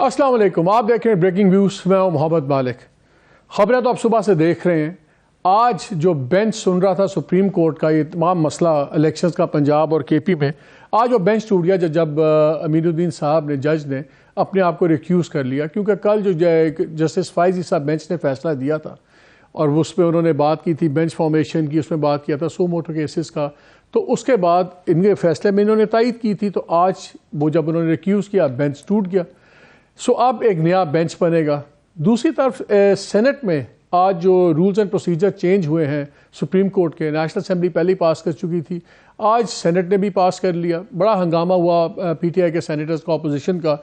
السلام علیکم، آپ دیکھ رہے ہیں بریکنگ ویوز، میں ہوں محمد مالک۔ خبریں تو آپ صبح سے دیکھ رہے ہیں۔ آج جو بینچ سن رہا تھا سپریم کورٹ کا یہ تمام مسئلہ الیکشنز کا پنجاب اور کے پی میں، آج وہ بینچ ٹوٹ گیا جب امین الدین صاحب نے، جج نے اپنے آپ کو ریکیوز کر لیا، کیونکہ کل جو جسٹس فائز عیسیٰ بینچ نے فیصلہ دیا تھا اور اس پہ انہوں نے بات کی تھی بینچ فارمیشن کی، اس میں بات کیا تھا سو موٹو کیسز کا، تو اس کے بعد ان کے فیصلے میں انہوں نے تائید کی تھی، تو آج وہ جب انہوں نے ریکیوز کیا بینچ ٹوٹ گیا۔ سو اب ایک نیا بینچ بنے گا۔ دوسری طرف سینٹ میں آج جو رولز اینڈ پروسیجر چینج ہوئے ہیں سپریم کورٹ کے، نیشنل اسمبلی پہلے پاس کر چکی تھی، آج سینٹ نے بھی پاس کر لیا۔ بڑا ہنگامہ ہوا پی ٹی آئی کے سینیٹرز کا، اپوزیشن کا۔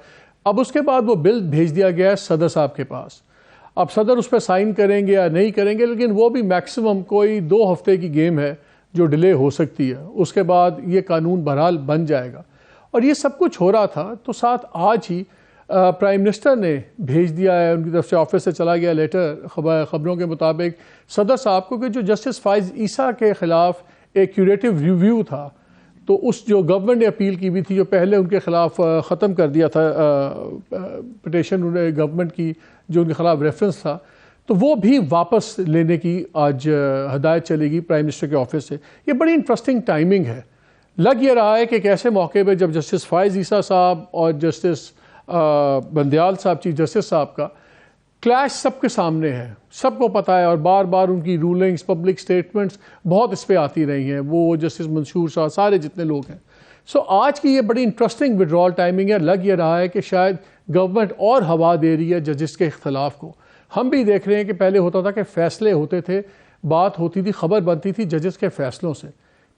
اب اس کے بعد وہ بل بھیج دیا گیا ہے صدر صاحب کے پاس۔ اب صدر اس پہ سائن کریں گے یا نہیں کریں گے، لیکن وہ بھی میکسیمم کوئی 2 ہفتے کی گیم ہے جو ڈیلے ہو سکتی ہے۔ اس کے بعد یہ قانون بہرحال بن جائے گا۔ اور یہ سب کچھ ہو رہا تھا تو ساتھ آج ہی پرائم منسٹر نے بھیج دیا ہے، ان کی طرف سے آفس سے چلا گیا لیٹر خبروں کے مطابق صدر صاحب کو، کہ جو جسٹس فائز عیسیٰ کے خلاف ایک کیوریٹو ریویو تھا، تو اس جو گورنمنٹ نے اپیل کی بھی تھی، جو پہلے ان کے خلاف ختم کر دیا تھا پٹیشن انہیں گورنمنٹ کی، جو ان کے خلاف ریفرنس تھا، تو وہ بھی واپس لینے کی آج ہدایت چلے گی پرائم منسٹر کے آفس سے۔ یہ بڑی انٹرسٹنگ ٹائمنگ ہے۔ لگ یہ رہا ہے کہ ایک ایسے موقع پہ جب جسٹس فائز عیسیٰ صاحب اور جسٹس بندیال صاحب، چیف جسٹس صاحب کا کلیش سب کے سامنے ہے، سب کو پتہ ہے، اور بار بار ان کی رولنگز، پبلک سٹیٹمنٹس بہت اس پہ آتی رہی ہیں، وہ جسٹس منصور صاحب، سارے جتنے لوگ ہیں۔ سو آج کی یہ بڑی انٹرسٹنگ وڈرال ٹائمنگ ہے۔ لگ یہ رہا ہے کہ شاید گورنمنٹ اور ہوا دے رہی ہے ججز کے اختلاف کو۔ ہم بھی دیکھ رہے ہیں کہ پہلے ہوتا تھا کہ فیصلے ہوتے تھے، بات ہوتی تھی، خبر بنتی تھی ججز کے فیصلوں سے۔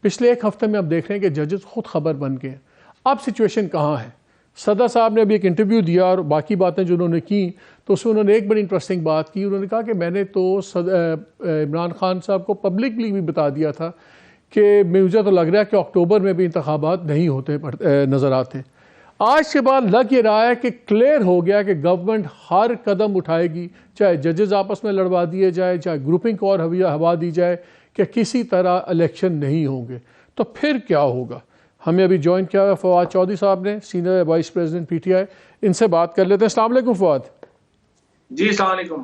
پچھلے ایک ہفتے میں اب دیکھ رہے ہیں کہ ججز خود خبر بن گئے ہیں۔ اب سچویشن کہاں ہے؟ صدر صاحب نے ابھی ایک انٹرویو دیا اور باقی باتیں جو انہوں نے کی، تو اس میں انہوں نے ایک بڑی انٹرسٹنگ بات کی۔ انہوں نے کہا کہ میں نے تو عمران خان صاحب کو پبلکلی بھی بتا دیا تھا کہ مجھے تو لگ رہا ہے کہ اکتوبر میں بھی انتخابات نہیں ہوتے نظر آتے۔ آج کے بعد لگ یہ رہا ہے کہ کلیئر ہو گیا کہ گورنمنٹ ہر قدم اٹھائے گی، چاہے ججز آپس میں لڑوا دیے جائے، چاہے گروپنگ کو اور ہوا دی جائے، کہ کسی طرح الیکشن نہیں ہوں گے۔ تو پھر کیا ہوگا؟ ہمیں ابھی جوائن کیا ہے فواد چودھری صاحب نے، senior vice president P T I, ان سے بات کر لیتے ہیں۔ السلام علیکم فواد۔ جی السلام علیکم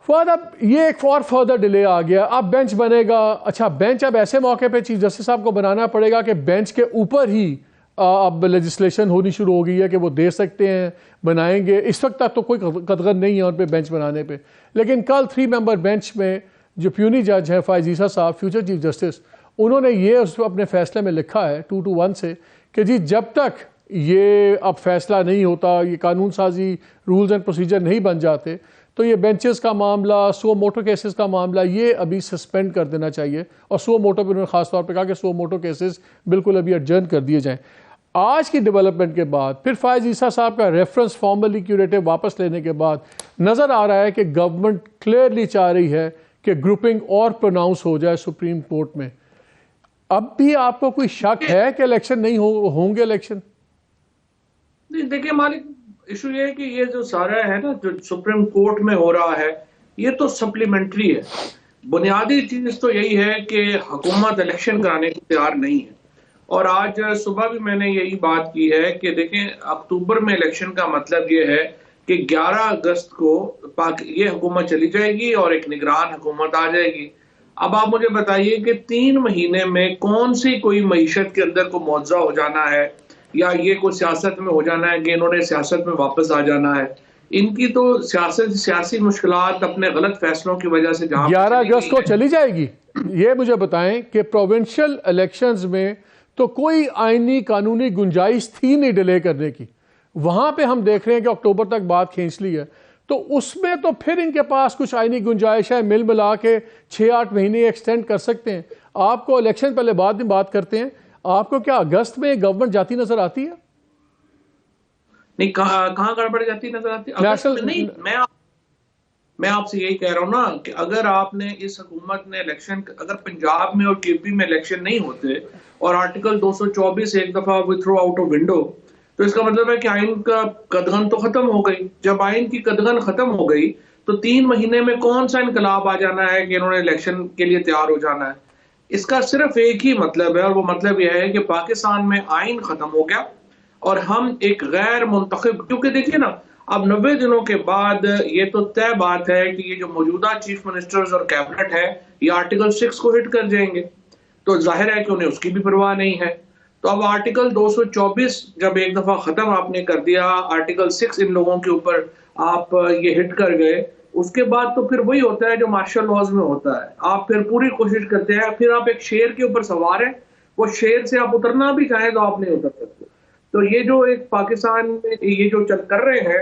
فواد، اب یہ ایک اور فردر ڈیلے آ گیا، اب بینچ بنے گا۔ اچھا، بینچ اب ایسے موقع پہ چیف جسٹس صاحب کو بنانا پڑے گا کہ بینچ کے اوپر ہی اب لیجسلیشن ہونی شروع ہو گئی ہے کہ وہ دے سکتے ہیں، بنائیں گے۔ اس وقت تک تو کوئی قدغن نہیں ہے ان پہ بینچ بنانے پہ، لیکن کل 3 ممبر بینچ میں جو پیونی جج ہیں فائز عیسیٰ صاحب، فیوچر چیف جسٹس، انہوں نے یہ اپنے فیصلے میں لکھا ہے 2-1 سے کہ جی جب تک یہ اب فیصلہ نہیں ہوتا، یہ قانون سازی رولز اینڈ پروسیجر نہیں بن جاتے، تو یہ بینچز کا معاملہ، سو موٹو کیسز کا معاملہ، یہ ابھی سسپینڈ کر دینا چاہیے۔ اور سو موٹو پہ انہوں نے خاص طور پہ کہا کہ سو موٹو کیسز بالکل ابھی ایڈجرن کر دیے جائیں۔ آج کی ڈیولپمنٹ کے بعد پھر فائز عیسیٰ صاحب کا ریفرنس فارملی کیوریٹو واپس لینے کے بعد نظر آ رہا ہے کہ گورنمنٹ کلیئرلی چاہ رہی ہے کہ گروپنگ اور پروناؤنس ہو جائے سپریم کورٹ میں۔ اب بھی آپ کو کوئی شک ہے کہ الیکشن نہیں ہوں گے الیکشن؟ دیکھیں مالک، ایشو یہ ہے کہ یہ جو سارا ہے نا جو سپریم کورٹ میں ہو رہا ہے، یہ تو سپلیمنٹری ہے۔ بنیادی چیز تو یہی ہے کہ حکومت الیکشن کرانے کو تیار نہیں ہے۔ اور آج صبح بھی میں نے یہی بات کی ہے کہ دیکھیں اکتوبر میں الیکشن کا مطلب یہ ہے کہ 11 اگست کو یہ حکومت چلی جائے گی اور ایک نگران حکومت آ جائے گی۔ اب آپ مجھے بتائیے کہ 3 مہینے میں کون سی کوئی معیشت کے اندر کو معاوضہ ہو جانا ہے، یا یہ کوئی سیاست میں ہو جانا ہے کہ انہوں نے سیاست میں واپس آ جانا ہے۔ ان کی تو سیاسی مشکلات اپنے غلط فیصلوں کی وجہ سے 11 اگست کو چلی جائے گی۔ یہ مجھے بتائیں کہ پروونشل الیکشنز میں تو کوئی آئینی قانونی گنجائش تھی نہیں ڈیلے کرنے کی، وہاں پہ ہم دیکھ رہے ہیں کہ اکتوبر تک بات کھینچ لی ہے، تو اس میں تو پھر ان کے پاس کچھ آئینی گنجائش ہے، مل ملا کے 6-8 مہینے ایکسٹینڈ کر سکتے ہیں۔ آپ کو الیکشن پہلے بعد میں بات کرتے ہیں، آپ کو کیا اگست میں گورنمنٹ جاتی نظر آتی ہے؟ نہیں، کہاں گڑبڑ جاتی نظر آتی ہے؟ نہیں، میں آپ سے یہی کہہ رہا ہوں نا کہ اگر آپ نے اس حکومت نے الیکشن، اگر پنجاب میں اور کے پی میں الیکشن نہیں ہوتے اور آرٹیکل 224 ایک دفعہ تھرو آؤٹ آف ونڈو، تو اس کا مطلب ہے کہ آئین کا قدغن تو ختم ہو گئی۔ جب آئین کی قدغن ختم ہو گئی تو 3 مہینے میں کون سا انقلاب آ جانا ہے کہ انہوں نے الیکشن کے لیے تیار ہو جانا ہے؟ اس کا صرف ایک ہی مطلب ہے، اور وہ مطلب یہ ہے کہ پاکستان میں آئین ختم ہو گیا اور ہم ایک غیر منتخب، کیونکہ دیکھیے نا اب 90 دنوں کے بعد یہ تو طے بات ہے کہ یہ جو موجودہ چیف منسٹرز اور کیبنٹ ہے یہ آرٹیکل 6 کو ہٹ کر جائیں گے، تو ظاہر ہے کہ انہیں اس کی بھی پرواہ نہیں ہے. تو اب آرٹیکل 224 جب ایک دفعہ ختم آپ نے کر دیا، آرٹیکل 6 ان لوگوں کے اوپر آپ یہ ہٹ کر گئے، اس کے بعد تو پھر وہی ہوتا ہے جو مارشل لاز میں ہوتا ہے. آپ پھر پوری کوشش کرتے ہیں، پھر آپ ایک شیر کے اوپر سوار ہیں، وہ شیر سے آپ اترنا بھی چاہیں تو آپ نہیں اتر سکتے. تو یہ جو ایک پاکستان میں یہ جو کر رہے ہیں،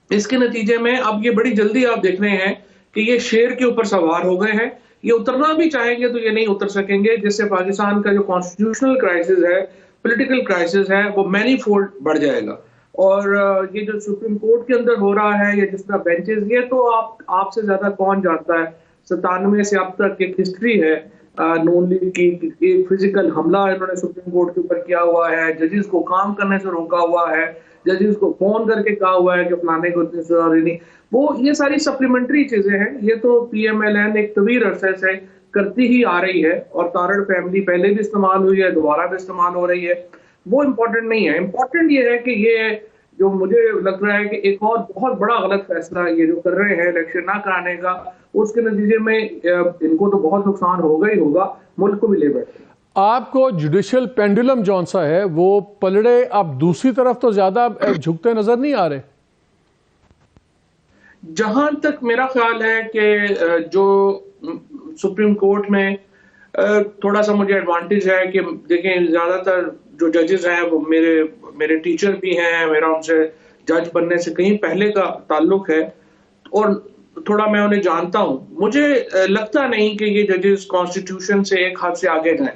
اس کے نتیجے میں اب یہ بڑی جلدی آپ دیکھ رہے ہیں کہ یہ شیر کے اوپر سوار ہو گئے ہیں. یہ اترنا بھی چاہیں گے تو یہ نہیں اتر سکیں گے، جس سے پاکستان کا جو کانسٹیٹیوشنل کرائسس ہے، پولیٹیکل کرائسس ہے، وہ مینی فولڈ بڑھ جائے گا. اور یہ جو سپریم کورٹ کے اندر ہو رہا ہے یا جس طرح بینچز، یہ تو آپ سے زیادہ کون جانتا ہے. 97 سے اب تک ایک ہسٹری ہے نون لیگ کی، ایک فزیکل حملہ انہوں نے سپریم کورٹ کے اوپر کیا ہوا ہے، ججز کو کام کرنے سے روکا ہوا ہے، ججز کو فون کر کے کہا ہوا ہے کہ فلانے کو اتنی سزا دینی. وہ یہ ساری سپلیمنٹری چیزیں ہیں، یہ تو پی ایم ایل این ایک طویل عرصے سے کرتی ہی آ رہی ہے، اور تارڑ فیملی پہلے بھی استعمال ہوئی ہے، دوبارہ بھی استعمال ہو رہی ہے. وہ امپورٹنٹ نہیں ہے. امپورٹنٹ یہ ہے کہ یہ جو مجھے لگ رہا ہے کہ ایک اور بہت بڑا غلط فیصلہ یہ جو کر رہے ہیں الیکشن نہ کرانے کا، اس کے نتیجے میں ان کو تو بہت نقصان ہوگا ہی ہوگا، ملک کو بھی لے بیٹھے. آپ کو جوڈیشل پینڈولم جون سا ہے وہ پلڑے اب دوسری طرف تو زیادہ جھکتے نظر نہیں آ رہے. جہاں تک میرا خیال ہے کہ جو سپریم کورٹ میں تھوڑا سا مجھے ایڈوانٹیج ہے کہ دیکھیں زیادہ تر جو ججز ہیں وہ میرے ٹیچر بھی ہیں، میرا ان سے جج بننے سے کہیں پہلے کا تعلق ہے، اور تھوڑا میں انہیں جانتا ہوں. مجھے لگتا نہیں کہ یہ ججز کانسٹیٹیوشن سے ایک حد سے آگے جائیں.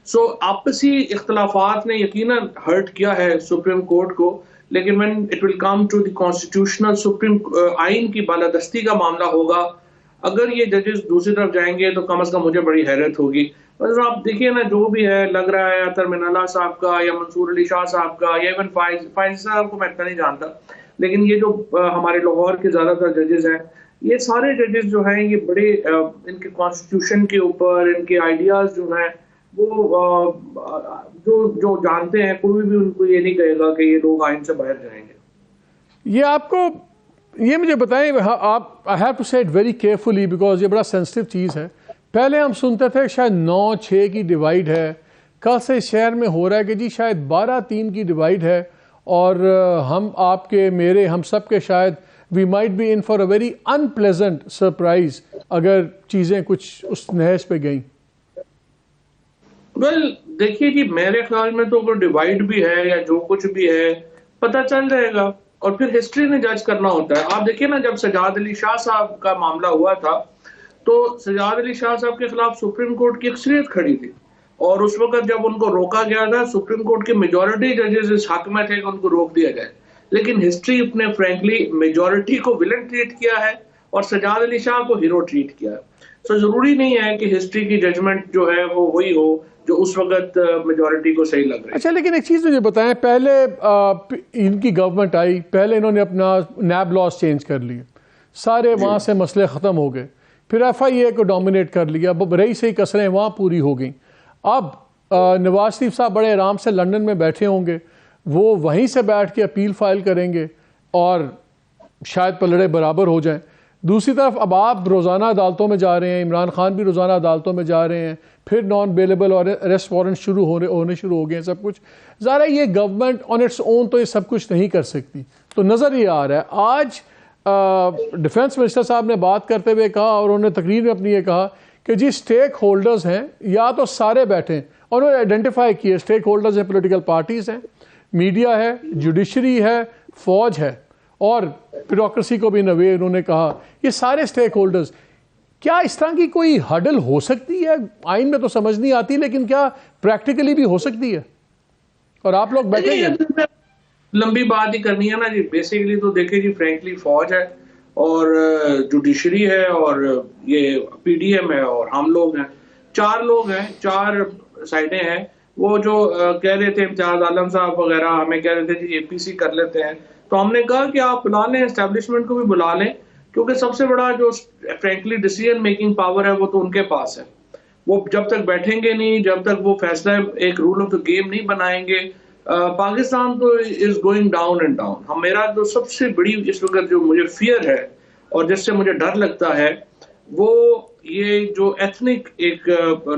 سو آپسی اختلافات نے یقیناً ہرٹ کیا ہے سپریم کورٹ کو، لیکن when it will come to the constitutional supreme آئین کی بالادستی کا معاملہ ہوگا، اگر یہ ججز دوسری طرف جائیں گے تو کم از کم مجھے بڑی حیرت ہوگی. آپ دیکھیے نا، جو بھی ہے لگ رہا ہے اطہر من اللہ صاحب کا یا منصور علی شاہ صاحب کا یا ایون فائز صاحب کو میں اتنا نہیں جانتا، لیکن یہ جو ہمارے لاہور کے زیادہ تر ججز ہیں، یہ سارے ججز جو ہیں یہ بڑے ان کے کانسٹیٹیوشن کے اوپر، ان کے آئیڈیاز جو ہیں وہ جو جانتے ہیں، کوئی بھی ان کو یہ نہیں کہے گا کہ یہ لوگ آئین سے باہر جائیں گے. یہ آپ کو یہ مجھے بتائیں، آپ I have to say it very carefully because یہ بڑا سینسٹیو چیز ہے. پہلے ہم سنتے تھے شاید 9-6 کی ڈیوائیڈ ہے، کل سے شہر میں ہو رہا ہے کہ جی شاید 12-3 کی ڈیوائیڈ ہے، اور ہم آپ کے میرے ہم سب کے شاید we might be in for a very unpleasant surprise اگر چیزیں کچھ اس نہج پہ گئیں. دیکھیے جی، میرے خیال میں تو اگر ڈیوائیڈ بھی ہے یا جو کچھ بھی ہے پتہ چل جائے گا، اور پھر ہسٹری نے جج کرنا ہوتا ہے. آپ دیکھیں نا، جب سجاد علی شاہ صاحب کا معاملہ ہوا تھا تو سجاد علی شاہ صاحب کے خلاف سپریم کورٹ کی اکثریت کھڑی تھی، اور اس وقت جب ان کو روکا گیا تھا سپریم کورٹ کے میجورٹی ججز اس حق میں تھے کہ ان کو روک دیا جائے، لیکن ہسٹری اپنے فرینکلی میجورٹی کو ولن ٹریٹ کیا ہے اور سجاد علی شاہ کو ہیرو ٹریٹ کیا ہے. سو ضروری نہیں ہے کہ ہسٹری کی ججمنٹ جو ہے وہ وہی ہو جو اس وقت میجورٹی کو صحیح لگ رہی ہے. اچھا، لیکن ایک چیز مجھے بتائیں، پہلے ان کی گورنمنٹ آئی، پہلے انہوں نے اپنا نیب لاز چینج کر لیے، سارے وہاں سے مسئلے ختم ہو گئے، پھر ایف آئی اے کو ڈومینیٹ کر لیا، رہی سے ہی کسریں وہاں پوری ہو گئیں. اب نواز شریف صاحب بڑے آرام سے لندن میں بیٹھے ہوں گے، وہ وہیں سے بیٹھ کے اپیل فائل کریں گے اور شاید پلڑے برابر ہو جائیں. دوسری طرف اب آپ روزانہ عدالتوں میں جا رہے ہیں، عمران خان بھی روزانہ عدالتوں میں جا رہے ہیں، پھر نان بیلیبل اور اریسٹ وارنٹ ہونے شروع ہو گئے ہیں سب کچھ. ظاہر ہے یہ گورنمنٹ آن اٹس اون تو یہ سب کچھ نہیں کر سکتی. تو نظر یہ آ رہا ہے، آج ڈیفنس منسٹر صاحب نے بات کرتے ہوئے کہا، اور انہوں نے تقریر میں اپنی یہ کہا کہ جی اسٹیک ہولڈرز ہیں، یا تو سارے بیٹھیں، اور انہوں نے آئیڈینٹیفائی کیے اسٹیک ہولڈرز ہیں، پولیٹیکل پارٹیز ہیں، میڈیا ہے، جوڈیشری ہے، فوج ہے، اور بیوروکریسی کو بھی نوے انہوں نے کہا، یہ سارے اسٹیک ہولڈرز. کیا اس طرح کی کوئی ہڈل ہو سکتی ہے؟ آئین میں تو سمجھ نہیں آتی، لیکن کیا پریکٹیکلی بھی ہو سکتی ہے؟ اور آپ لوگ بیٹھیں گے؟ لمبی بات ہی کرنی ہے نا جی. بیسیکلی تو دیکھیں جی، فرینکلی فوج ہے اور جوڈیشری ہے اور یہ پی ڈی ایم ہے اور ہم لوگ ہیں. 4 لوگ ہیں، 4 سائڈیں ہیں. وہ جو کہہ رہے تھے امتیاز عالم صاحب وغیرہ، ہمیں کہہ رہے تھے جی اے پی سی کر لیتے ہیں، تو ہم نے کہا کہ آپ بلا لیں، اسٹیبلشمنٹ کو بھی بلا لیں، کیونکہ سب سے بڑا جو فرینکلی ڈیسیژن میکنگ پاور ہے وہ تو ان کے پاس ہے. وہ جب تک بیٹھیں گے نہیں، جب تک وہ فیصلہ ایک رول آف دا گیم نہیں بنائیں گے، پاکستان تو is going down and down. میرا جو سب سے بڑی اس وقت جو مجھے فیئر ہے اور جس سے مجھے ڈر لگتا ہے وہ یہ جو ایتھنک ایک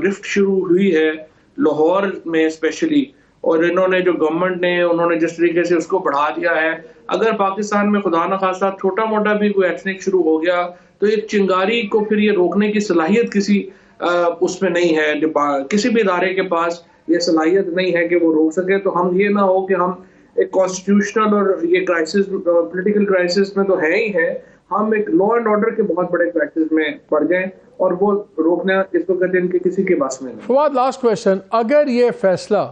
رفٹ شروع ہوئی ہے لاہور میں اسپیشلی, اور انہوں نے جو گورنمنٹ نے انہوں نے جس طریقے سے اس کو بڑھا دیا ہے. اگر پاکستان میں خدا نخواستہ چھوٹا موٹا بھی کوئی ایتھنک شروع ہو گیا تو ایک چنگاری کو پھر یہ روکنے کی صلاحیت کسی اس میں نہیں ہے, کسی بھی ادارے کے پاس یہ صلاحیت نہیں ہے کہ وہ روک سکے. تو ہم یہ نہ ہو کہ ہم ایک کانسٹیٹیوشنل اور یہ کرائسس پولیٹیکل کرائسس میں تو ہے ہی ہے, ہم ایک لا اینڈ آرڈر کے بہت بڑے کرائسس میں پڑ جائیں اور وہ روکنا اس وقت ان کے کسی کے بس میں نہیں. فواد, لاسٹ کویشچن, اگر یہ فیصلہ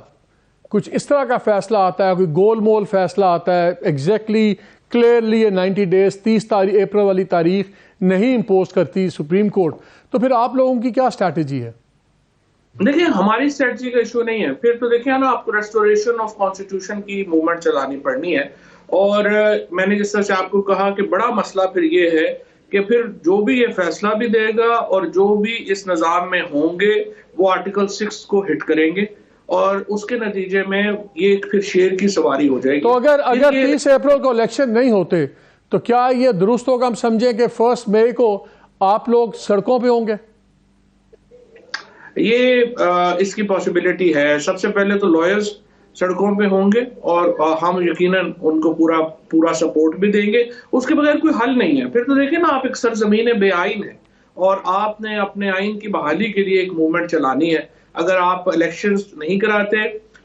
کچھ اس طرح کا فیصلہ آتا ہے, کوئی گول مول فیصلہ آتا ہے, ایگزیکٹلی کلیئرلی یہ 90 days 30 اپریل والی تاریخ نہیں امپوز کرتی سپریم کورٹ, تو پھر آپ لوگوں کی کیا اسٹریٹجی ہے؟ دیکھیں ہماری اسٹریٹجی کا ایشو نہیں ہے. پھر تو دیکھیں نا, آپ کو ریسٹوریشن آف کانسٹیٹیوشن کی موومنٹ چلانی پڑنی ہے. اور میں نے جس طرح سے آپ کو کہا کہ بڑا مسئلہ پھر یہ ہے کہ پھر جو بھی یہ فیصلہ بھی دے گا اور جو بھی اس نظام میں ہوں گے وہ آرٹیکل 6 کو ہٹ کریں گے اور اس کے نتیجے میں یہ پھر شیر کی سواری ہو جائے گی. تو اگر 30 اپریل کو الیکشن نہیں ہوتے تو کیا یہ درست ہوگا ہم سمجھیں کہ 1 مئی کو آپ لوگ سڑکوں پہ ہوں گے؟ یہ اس کی پاسبلٹی ہے. سب سے پہلے تو لائرز سڑکوں پہ ہوں گے اور ہم یقیناً ان کو پورا سپورٹ بھی دیں گے. اس کے بغیر کوئی حل نہیں ہے. پھر تو دیکھیں نا, آپ ایک سرزمین بے آئین ہے اور آپ نے اپنے آئین کی بحالی کے لیے ایک موومنٹ چلانی ہے. اگر آپ الیکشنز نہیں کراتے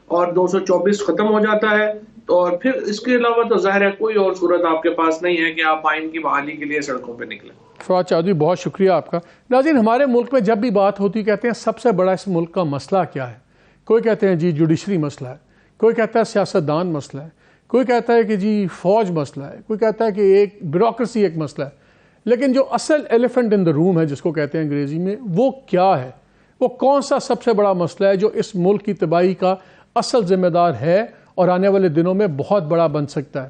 اور 224 ختم ہو جاتا ہے تو پھر اس کے علاوہ تو ظاہر ہے کوئی اور صورت آپ کے پاس نہیں ہے کہ آپ آئین کی بحالی کے لیے سڑکوں پہ نکلیں. فواد چودھری, بہت شکریہ آپ کا. ناظرین, ہمارے ملک میں جب بھی بات ہوتی کہتے ہیں سب سے بڑا اس ملک کا مسئلہ کیا ہے. کوئی کہتے ہیں جی جوڈیشری مسئلہ ہے, کوئی کہتا ہے سیاستدان مسئلہ ہے, کوئی کہتا ہے کہ جی فوج مسئلہ ہے, کوئی کہتا ہے کہ ایک بیوروکریسی ایک مسئلہ ہے. لیکن جو اصل ایلیفنٹ ان دا روم ہے جس کو کہتے ہیں انگریزی میں, وہ کیا ہے؟ وہ کون سا سب سے بڑا مسئلہ ہے جو اس ملک کی تباہی کا اصل ذمہ دار ہے اور آنے والے دنوں میں بہت بڑا بن سکتا ہے؟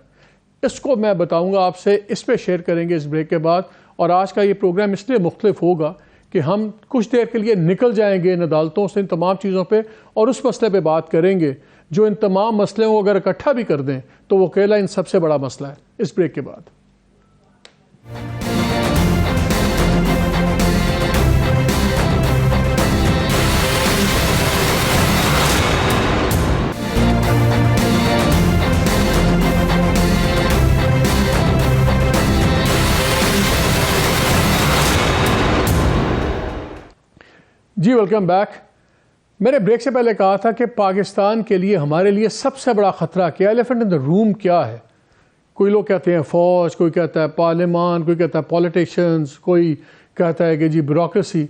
اس کو میں بتاؤں گا آپ سے, اس پہ شیئر کریں گے اس بریک کے بعد. اور آج کا یہ پروگرام اس لیے مختلف ہوگا کہ ہم کچھ دیر کے لیے نکل جائیں گے ان عدالتوں سے ان تمام چیزوں پہ اور اس مسئلے پہ بات کریں گے جو ان تمام مسئلوں کو اگر اکٹھا بھی کر دیں تو وہ اکیلا ان سب سے بڑا مسئلہ ہے. اس بریک کے بعد جی ویلکم بیک. میں نے بریک سے پہلے کہا تھا کہ پاکستان کے لیے ہمارے لیے سب سے بڑا خطرہ کیا, ایلیفنٹ ان دا روم کیا ہے. کوئی لوگ کہتے ہیں فوج, کوئی کہتا ہے پارلیمان, کوئی کہتا ہے پولیٹیشنز, کوئی کہتا ہے کہ جی بیوروکریسی.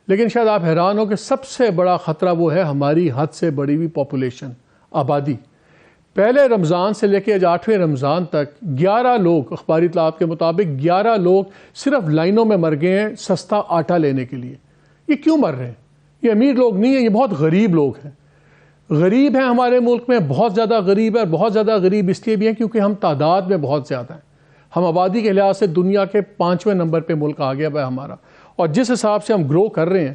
لیکن شاید آپ حیران ہو کہ سب سے بڑا خطرہ وہ ہے ہماری حد سے بڑی ہوئی پاپولیشن, آبادی. پہلے رمضان سے لے کے آج 8ویں رمضان تک 11 لوگ, اخباری اطلاعات کے مطابق 11 لوگ صرف لائنوں میں مر گئے ہیں سستا آٹا لینے کے لیے. یہ کیوں مر رہے ہیں؟ یہ امیر لوگ نہیں ہیں, یہ بہت غریب لوگ ہیں. غریب ہیں ہمارے ملک میں, بہت زیادہ غریب ہے. اور بہت زیادہ غریب اس لیے بھی ہیں کیونکہ ہم تعداد میں بہت زیادہ ہیں. ہم آبادی کے لحاظ سے دنیا کے 5ویں نمبر پہ ملک آ گیا ہے ہمارا. اور جس حساب سے ہم گرو کر رہے ہیں,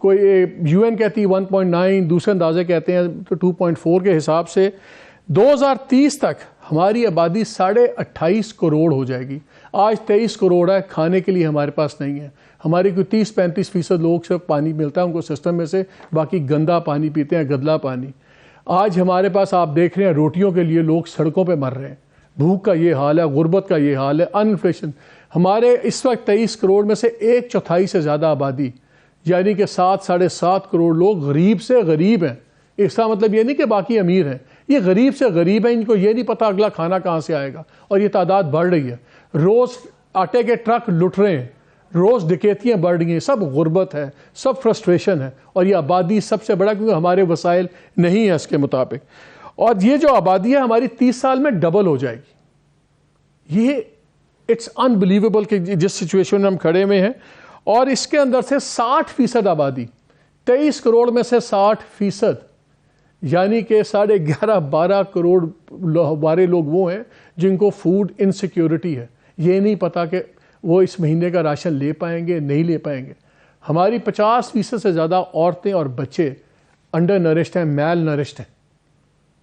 کوئی UN کہتی 1.9, دوسرے اندازے کہتے ہیں 2.4 کے حساب سے 2030 تک ہماری آبادی 28.5 کروڑ ہو جائے گی. آج 23 کروڑ ہے, کھانے کے لیے ہمارے پاس نہیں ہے. ہماری کوئی 30-35% لوگ صرف پانی ملتا ہے ان کو سسٹم میں سے, باقی گندا پانی پیتے ہیں, گدلا پانی. آج ہمارے پاس آپ دیکھ رہے ہیں روٹیوں کے لیے لوگ سڑکوں پہ مر رہے ہیں. بھوک کا یہ حال ہے, غربت کا یہ حال ہے, انفلیشن. ہمارے اس وقت 23 کروڑ میں سے 1/4 سے زیادہ آبادی یعنی کہ 7-7.5 کروڑ لوگ غریب سے غریب ہیں. اس کا مطلب یہ نہیں کہ باقی امیر ہیں, یہ غریب سے غریب ہیں. ان کو یہ نہیں پتا اگلا کھانا کہاں سے آئے گا, اور یہ تعداد بڑھ رہی ہے. روز آٹے کے ٹرک لٹ رہے ہیں, روز ڈکیتیاں بڑھ رہی ہیں. سب غربت ہے, سب فرسٹریشن ہے, اور یہ آبادی سب سے بڑا کیونکہ ہمارے وسائل نہیں ہیں اس کے مطابق. اور یہ جو آبادی ہے ہماری 30 سال میں ڈبل ہو جائے گی. یہ اٹس انبلیویبل کہ جس سچویشن میں ہم کھڑے ہوئے ہیں. اور اس کے اندر سے 60% آبادی, 23 کروڑ میں سے 60% یعنی کہ 11.5-12 کروڑ ہمارے لوگ وہ ہیں جن کو فوڈ انسیکیورٹی ہے. یہ نہیں پتا کہ وہ اس مہینے کا راشن لے پائیں گے نہیں لے پائیں گے. ہماری 50% سے زیادہ عورتیں اور بچے انڈر نرشڈ ہیں, میل نرشڈ ہیں.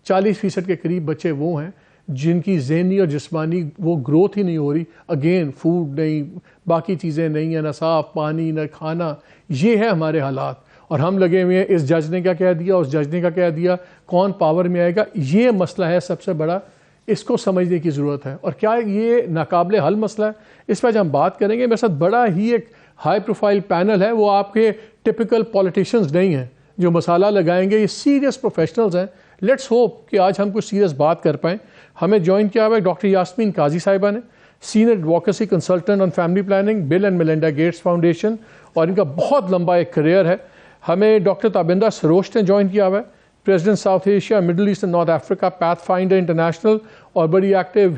40% کے قریب بچے وہ ہیں جن کی ذہنی اور جسمانی وہ گروتھ ہی نہیں ہو رہی. اگین فوڈ نہیں, باقی چیزیں نہیں ہیں, نہ صاف پانی نہ کھانا. یہ ہے ہمارے حالات, اور ہم لگے ہوئے ہیں اس جج نے کیا کہہ دیا, اس جج نے کیا کہہ دیا, کون پاور میں آئے گا. یہ مسئلہ ہے سب سے بڑا, اس کو سمجھنے کی ضرورت ہے. اور کیا یہ ناقابل حل مسئلہ ہے, اس پہ ہم بات کریں گے. میرے ساتھ بڑا ہی ایک ہائی پروفائل پینل ہے, وہ آپ کے ٹپیکل پولیٹیشینز نہیں ہیں جو مسالہ لگائیں گے, یہ سیریس پروفیشنلز ہیں. لیٹس ہوپ کہ آج ہم کچھ سیریس بات کر پائیں. ہمیں جوائن کیا ہوا ہے ڈاکٹر یاسمین قاضی صاحبہ نے, senior advocacy consultant on family planning, Bill and Melinda Gates Foundation, اور ان کا بہت لمبا ایک کریئر ہے. ہمیں ڈاکٹر تابندہ سروش نے جوائن کیا ہوا ہے, president South Asia, Middle East and North Africa, Pathfinder International, اور بڑی ایکٹیو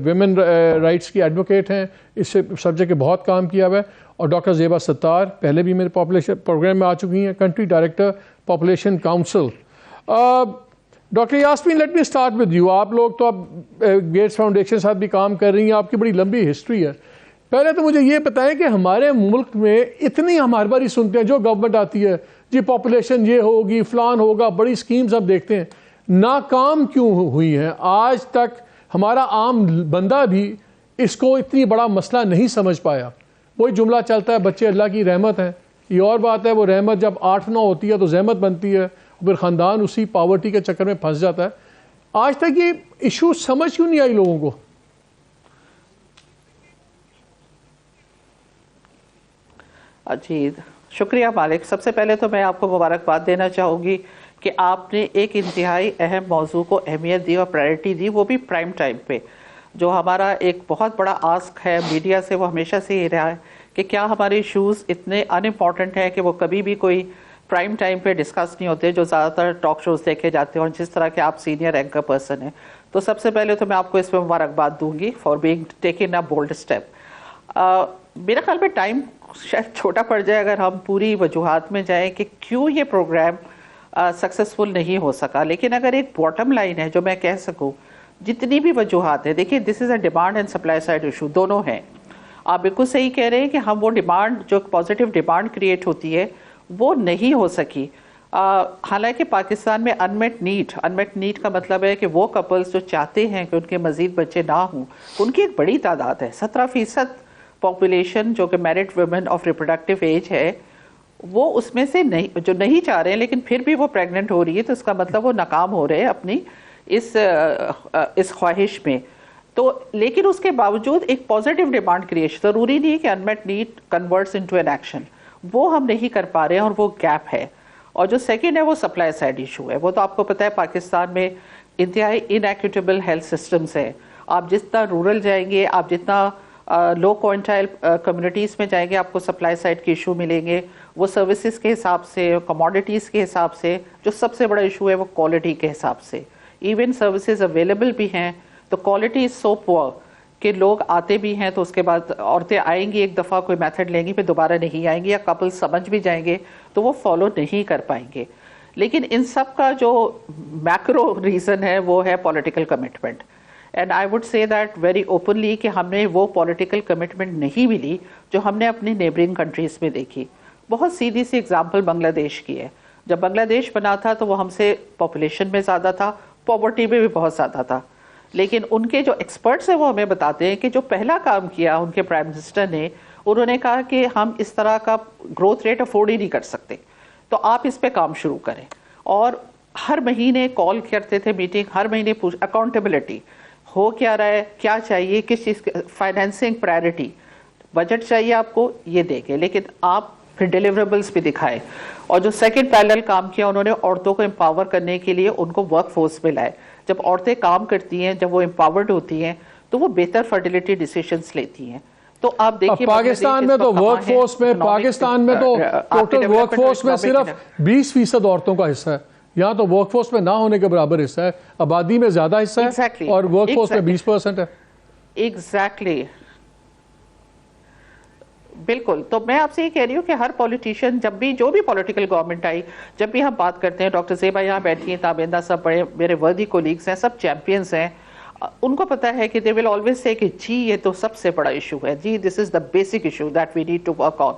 ویمن رائٹس کی ایڈوکیٹ ہیں, اس سبجیکٹ کے بہت کام کیا ہوا ہے. اور ڈاکٹر زیبا ستار پہلے بھی میرے پاپولیشن پروگرام میں آ چکی ہیں, country director population council. Doctor Yasmin, let me start with you. آپ لوگ تو اب گیٹس فاؤنڈیشن ساتھ بھی کام کر رہی ہیں, آپ کی بڑی لمبی ہسٹری ہے. پہلے تو مجھے یہ بتائیں کہ ہمارے ملک میں اتنی ہم ہر باری سنتے ہیں جو گورنمنٹ آتی ہے, جی پاپولیشن یہ ہوگی فلان ہوگا, بڑی اسکیمز ہم دیکھتے ہیں, ناکام کیوں ہوئی ہیں آج تک؟ ہمارا عام بندہ بھی اس کو اتنی بڑا مسئلہ نہیں سمجھ پایا. وہی جملہ چلتا ہے بچے اللہ کی رحمت ہیں. یہ اور بات ہے, وہ رحمت جب 8-9 ہوتی ہے تو زحمت بنتی ہے, پھر خاندان اسی پاورٹی کے چکر میں پھنس جاتا ہے. آج تک یہ ایشو سمجھ کیوں نہیں آئی لوگوں کو؟ جی شکریہ مالک. سب سے پہلے تو میں آپ کو مبارکباد دینا چاہوں گی کہ آپ نے ایک انتہائی اہم موضوع کو اہمیت دی اور پرائرٹی دی, وہ بھی پرائم ٹائم پہ. جو ہمارا ایک بہت بڑا آسک ہے میڈیا سے, وہ ہمیشہ سے یہ رہا ہے کہ کیا ہمارے ایشوز اتنے ان امپورٹنٹ ہیں کہ وہ کبھی بھی کوئی پرائم ٹائم پہ ڈسکس نہیں ہوتے, جو زیادہ تر ٹاک شوز دیکھے جاتے ہیں. اور جس طرح کہ آپ سینئر اینکر پرسن ہیں, تو سب سے پہلے تو میں آپ کو اس پہ مبارکباد دوں گی for being taken a bold step. میرا خیال میں ٹائم شاید چھوٹا پڑ جائے اگر ہم پوری وجوہات میں جائیں کہ کیوں یہ پروگرام سکسیسفل نہیں ہو سکا. لیکن اگر ایک باٹم لائن ہے جو میں کہہ سکوں, جتنی بھی وجوہات ہیں, دیکھیے this is a demand and supply side issue, دونوں ہیں. آپ بالکل صحیح کہہ رہے ہیں کہ ہم وہ ڈیمانڈ, جو پازیٹیو ڈیمانڈ کریٹ ہوتی ہے, وہ نہیں ہو سکی. حالانکہ پاکستان میں انمیٹ نیڈ کا مطلب ہے کہ وہ کپلز جو چاہتے ہیں کہ ان کے مزید بچے نہ ہوں, ان کی ایک بڑی تعداد ہے. 17% پاپولیشن جو کہ married women of reproductive age ہے, وہ اس میں سے نہیں, جو نہیں چاہ رہے ہیں لیکن پھر بھی وہ پریگننٹ ہو رہی ہے, تو اس کا مطلب وہ ناکام ہو رہے ہیں اپنی اس خواہش میں. تو لیکن اس کے باوجود ایک پازیٹیو ڈیمانڈ کریشن, ضروری نہیں کہ inanimate need converts into an action, وہ ہم نہیں کر پا رہے ہیں, اور وہ گیپ ہے. اور جو سیکنڈ ہے وہ سپلائی سائڈ ایشو ہے. وہ تو آپ کو پتہ ہے پاکستان میں انتہائی انیکوٹیبل ہیلتھ سسٹمز ہیں. آپ جتنا رورل جائیں گے, آپ جتنا لو کوئنٹائل کمیونٹیز میں جائیں گے, آپ کو سپلائی سائڈ کے ایشو ملیں گے. وہ سروسز کے حساب سے, کموڈیٹیز کے حساب سے, جو سب سے بڑا ایشو ہے وہ کوالٹی کے حساب سے. ایون سروسز اویلیبل بھی ہیں, تو کوالٹی از سو پور کہ لوگ آتے بھی ہیں, تو اس کے بعد عورتیں آئیں گی, ایک دفعہ کوئی میتھڈ لیں گی, پھر دوبارہ نہیں آئیں گی, یا کپل سمجھ بھی جائیں گے تو وہ فالو نہیں کر پائیں گے. لیکن ان سب کا جو میکرو ریزن ہے وہ ہے political commitment. And I would say that very openly کہ ہم نے وہ پولیٹیکل کمٹمنٹ نہیں ملی جو ہم نے اپنی نیبرنگ کنٹریز میں دیکھی. بہت سیدھی سی اگزامپل بنگلہ دیش کی ہے. جب بنگلہ دیش بنا تھا تو وہ ہم سے پاپولیشن میں زیادہ تھا, پاورٹی میں بھی بہت زیادہ تھا. لیکن ان کے جو ایکسپرٹس ہیں وہ ہمیں بتاتے ہیں کہ جو پہلا کام کیا ان کے پرائم منسٹر نے, انہوں نے کہا کہ ہم اس طرح کا گروتھ ریٹ افورڈ ہی نہیں کر سکتے, تو آپ اس پہ کام شروع کریں. اور ہر مہینے کال کرتے تھے, میٹنگ ہر مہینے اکاؤنٹیبلٹی ہو کیا رہا ہے, کیا چاہیے, کس چیز فائنینسنگ پرائرٹی, بجٹ چاہیے آپ کو, یہ دے کے, لیکن آپ پھر ڈیلیوریبلس بھی دکھائے. اور جو سیکنڈ پیرلل کام کیا انہوں نے عورتوں کو امپاور کرنے کے لیے ان کو ورک فورس میں لائے. جب عورتیں کام کرتی ہیں, جب وہ امپاورڈ ہوتی ہیں, تو وہ بہتر فرٹیلیٹی ڈیسیشنز لیتی ہیں. تو آپ دیکھیے پاکستان میں تو ورک فورس میں, پاکستان میں تو ٹوٹل ورک فورس میں صرف 20% عورتوں کا حصہ ہے. یہاں تو ورک فورس میں نہ ہونے کے برابر حصہ ہے, آبادی میں زیادہ حصہ ہے اور ورک فورس میں 20% ہے. ایگزیکٹلی, بالکل. تو میں آپ سے یہ کہہ رہی ہوں کہ ہر پولیٹیشین, جب بھی جو بھی پولیٹیکل گورنمنٹ آئی, جب بھی ہم بات کرتے ہیں, ڈاکٹر زیبا یہاں بیٹھی ہیں, تابندہ سب بڑے میرے وردی کولیگز ہیں, سب چیمپئنز ہیں, ان کو پتا ہے کہ they will always say کہ جی یہ تو سب سے بڑا ایشو ہے, جی this is the basic issue that we need to work on.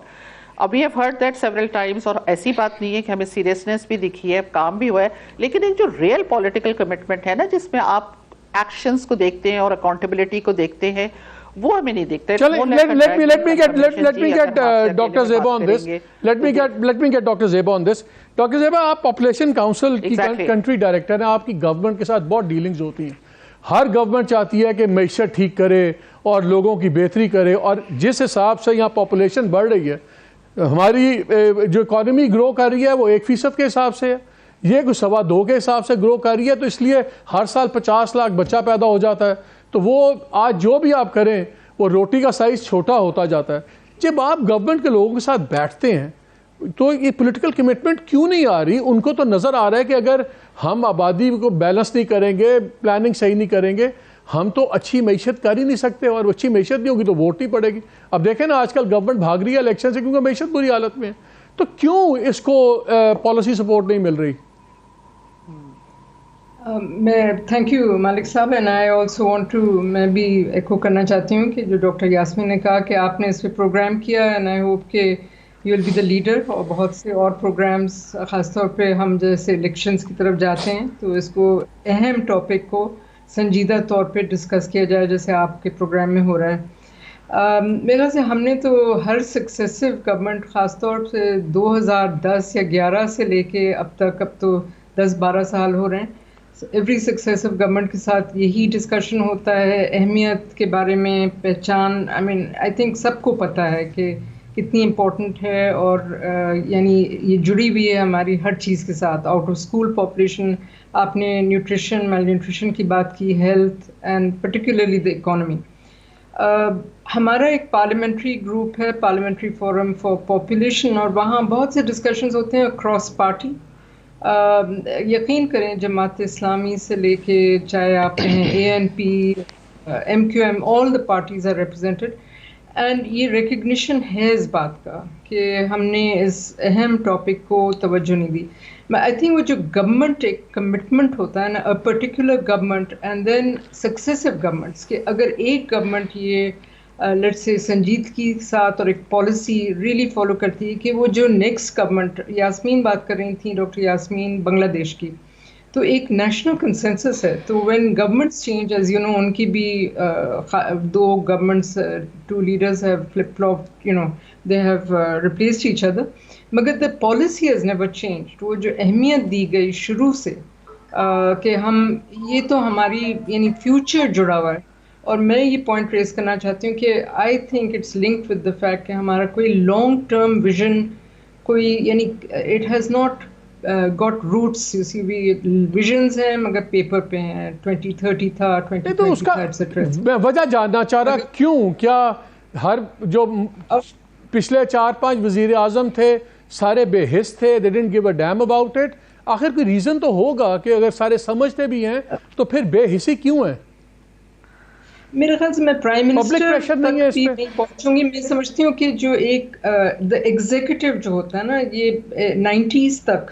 ابھی have heard that several Times, اور ایسی بات نہیں ہے کہ ہمیں سیریسنس بھی دکھی ہے, کام بھی ہوا ہے, لیکن ایک جو ریئل پولیٹیکل کمٹمنٹ ہے نا, جس میں آپ ایکشنز کو دیکھتے ہیں اور اکاؤنٹیبلٹی کو دیکھتے ہیں, وہ ہمیں نہیں دیکھتے. Let me get Dr. Zeba on this. Let me get Dr. Zeba on this. Dr. Zeba, آپ پاپولیشن کاؤنسل کی کنٹری ڈائریکٹر ہیں, آپ کی گورنمنٹ کے ساتھ بہت ڈیلنگز ہوتی ہیں. ہر گورنمنٹ چاہتی ہے کہ معیشت ٹھیک کرے اور لوگوں کی بہتری کرے, اور جس حساب سے یہاں پاپولیشن بڑھ رہی ہے, ہماری جو اکانومی گرو کر رہی ہے وہ 1% کے حساب سے ہے, یہ کوئی 2.25 کے حساب سے گرو کر رہی ہے, تو اس لیے ہر سال 50 لاکھ بچہ پیدا ہو جاتا ہے. تو وہ آج جو بھی آپ کریں وہ روٹی کا سائز چھوٹا ہوتا جاتا ہے. جب آپ گورنمنٹ کے لوگوں کے ساتھ بیٹھتے ہیں تو یہ پولیٹیکل کمٹمنٹ کیوں نہیں آ رہی؟ ان کو تو نظر آ رہا ہے کہ اگر ہم آبادی کو بیلنس نہیں کریں گے, پلاننگ صحیح نہیں کریں گے, ہم تو اچھی معیشت کر ہی نہیں سکتے, اور اچھی معیشت نہیں ہوگی تو ووٹ نہیں پڑے گی. اب دیکھیں نا, آج کل گورنمنٹ بھاگ رہی ہے الیکشن سے کیونکہ معیشت بری حالت میں ہے, تو کیوں اس کو پالیسی سپورٹ نہیں مل رہی؟ میں تھینک یو مالک صاحب, and I also want to, میں بھی ایکو کرنا چاہتی ہوں کہ جو ڈاکٹر یاسمین نے کہا کہ آپ نے اس پہ پروگرام کیا, اینڈ آئی ہوپ کہ you will be the leader, اور بہت سے اور پروگرامس, خاص طور پہ ہم جیسے الیکشنس کی طرف جاتے ہیں تو اس کو اہم ٹاپک کو سنجیدہ طور پہ ڈسکس کیا جائے, جیسے آپ کے پروگرام میں ہو رہا ہے. میرے خیال سے ہم نے تو ہر سکسیسو گورنمنٹ, خاص طور سے 2010 یا 11 سے لے کے اب تک, اب تو 10-12 سال ہو رہے ہیں, ایوری سکسیسو گورنمنٹ کے ساتھ یہی ڈسکشن ہوتا ہے اہمیت کے بارے میں, پہچان. آئی تھنک سب کو پتہ ہے کہ کتنی امپورٹنٹ ہے, اور یعنی یہ جڑی ہوئی ہے ہماری ہر چیز کے ساتھ. آؤٹ آف اسکول پاپولیشن, آپ نے نیوٹریشن, میل نیوٹریشن کی بات کی, health and particularly the economy. ہمارا ایک پارلیمنٹری گروپ ہے, پارلیمنٹری فورم فار پاپولیشن, اور وہاں بہت سے ڈسکشنز ہوتے ہیں اکراس پارٹی. یقین کریں جماعت اسلامی سے لے کے چاہے آپ کہیں ANP, MQM, all the parties are represented, and یہ ریکگنیشن ہے اس بات کا کہ ہم نے اس اہم ٹاپک کو توجہ نہیں دی. آئی تھنک وہ جو گورنمنٹ ایک کمٹمنٹ ہوتا ہے نا, particular government and then successive governments, کہ اگر ایک گورنمنٹ یہ لیٹس سے سنجیدگی کے ساتھ اور ایک پالیسی ریلی فالو کرتی ہے کہ وہ جو نیکسٹ گورنمنٹ, یاسمین بات کر رہی تھیں, ڈاکٹر یاسمین, بنگلہ دیش کی, تو ایک نیشنل کنسنسس ہے. تو when governments change, as you know, ان کی بھی 2 governments, 2 leaders have flip flop, you know, they have replaced each other, مگر the policy has never change. وہ جو اہمیت دی گئی شروع سے کہ ہم, یہ تو ہماری یعنی فیوچر جڑا ہوا ہے. اور میں یہ پوائنٹ ریز کرنا چاہتی ہوں کہ I think it's linked with the fact کہ ہمارا کوئی لانگ ٹرم ویژن, کوئی یعنی it has not got roots. You see visions ہیں مگر پیپر پہ ہیں, 2030 تھا, 2020 تھا, ایٹسیٹرا. میں وجہ جاننا چاہ رہا, کیوں, کیا ہر جو پچھلے 4-5 وزیر اعظم تھے سارے بے حس تھے, they didn't give a damn about it؟ آخر کوئی ریزن تو ہوگا کہ اگر سارے سمجھتے بھی ہیں تو پھر بے حسی کیوں ہیں؟ میرے خیال سے میں پرائم منسٹر تک بھی نہیں پہنچوں گی. میں سمجھتی ہوں کہ جو ایک دا ایگزیکٹو جو ہوتا ہے نا, یہ 90s تک